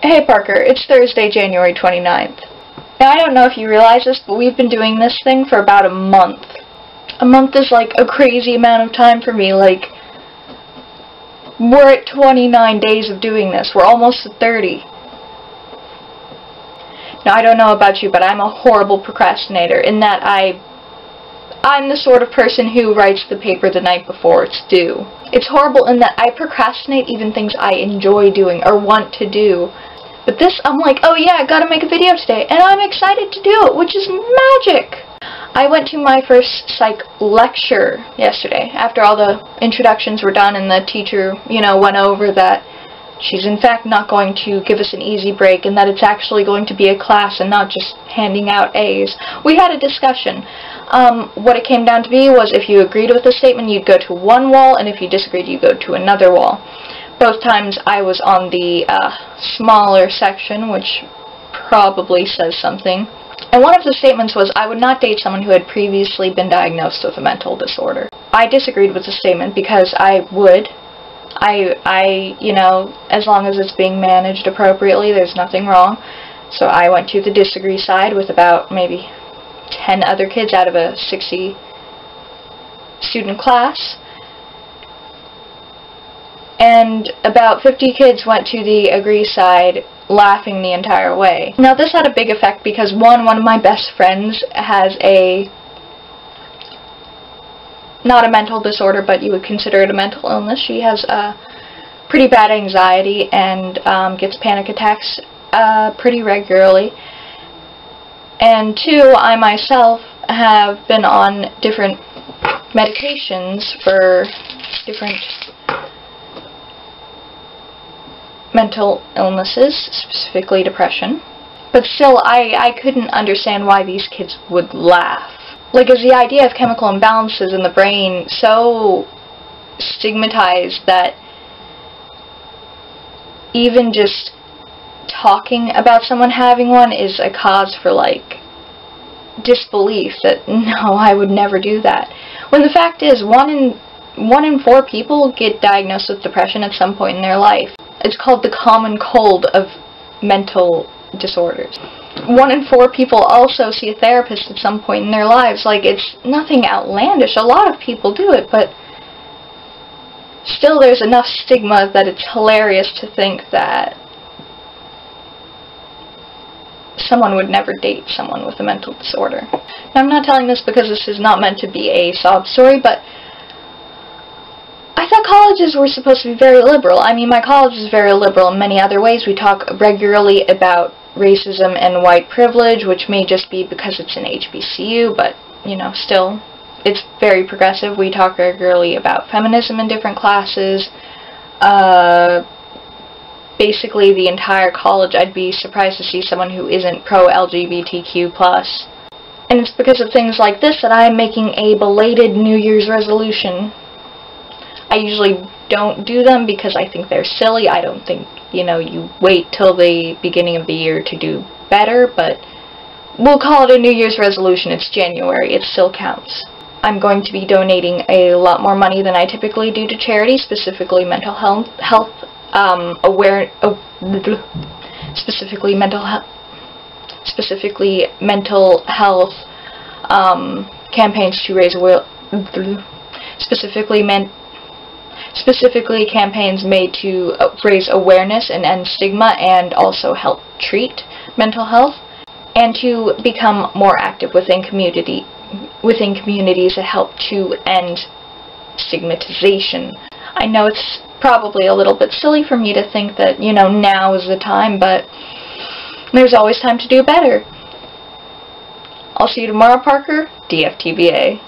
Hey Parker, it's Thursday, January 29th. Now I don't know if you realize this, but we've been doing this thing for about a month. A month is like a crazy amount of time for me, like, we're at 29 days of doing this, we're almost at 30. Now I don't know about you, but I'm a horrible procrastinator in that I'm the sort of person who writes the paper the night before it's due. It's horrible in that I procrastinate even things I enjoy doing or want to do. But this, I'm like, oh yeah, I gotta make a video today, and I'm excited to do it, which is magic! I went to my first psych lecture yesterday, after all the introductions were done and the teacher, went over that she's in fact not going to give us an easy break and that it's actually going to be a class and not just handing out A's. We had a discussion. What it came down to be was if you agreed with the statement, you'd go to one wall, and if you disagreed, you'd go to another wall. Both times I was on the smaller section, which probably says something. And one of the statements was, I would not date someone who had previously been diagnosed with a mental disorder. I disagreed with the statement because I would. As long as it's being managed appropriately, there's nothing wrong. So I went to the disagree side with about maybe 10 other kids out of a 60 student class. And about 50 kids went to the agree side, laughing the entire way. Now this had a big effect because one of my best friends has not a mental disorder, but you would consider it a mental illness. She has pretty bad anxiety and gets panic attacks pretty regularly. And two, I myself have been on different medications for different mental illnesses, specifically depression. But still, I couldn't understand why these kids would laugh. Like, is the idea of chemical imbalances in the brain so stigmatized that even just talking about someone having one is a cause for, like, disbelief that, no, I would never do that. When the fact is, one in 4 people get diagnosed with depression at some point in their life. It's called the common cold of mental disorders. 1 in 4 people also see a therapist at some point in their lives. Like, it's nothing outlandish. A lot of people do it, but still there's enough stigma that it's hilarious to think that someone would never date someone with a mental disorder. Now, I'm not telling this because this is not meant to be a sob story, but I thought colleges were supposed to be very liberal. I mean, my college is very liberal in many other ways. We talk regularly about racism and white privilege, which may just be because it's an HBCU, but, still, it's very progressive. We talk regularly about feminism in different classes. Basically, the entire college, I'd be surprised to see someone who isn't pro-LGBTQ+. And it's because of things like this that I'm making a belated New Year's resolution. I usually don't do them because I think they're silly. I don't think, you wait till the beginning of the year to do better, but we'll call it a New Year's resolution. It's January. It still counts. I'm going to be donating a lot more money than I typically do to charity, specifically mental health campaigns to raise specifically campaigns made to raise awareness and end stigma and also help treat mental health, and to become more active within communities that help to end stigmatization. I know it's probably a little bit silly for me to think that, now is the time, but there's always time to do better. I'll see you tomorrow, Parker. DFTBA.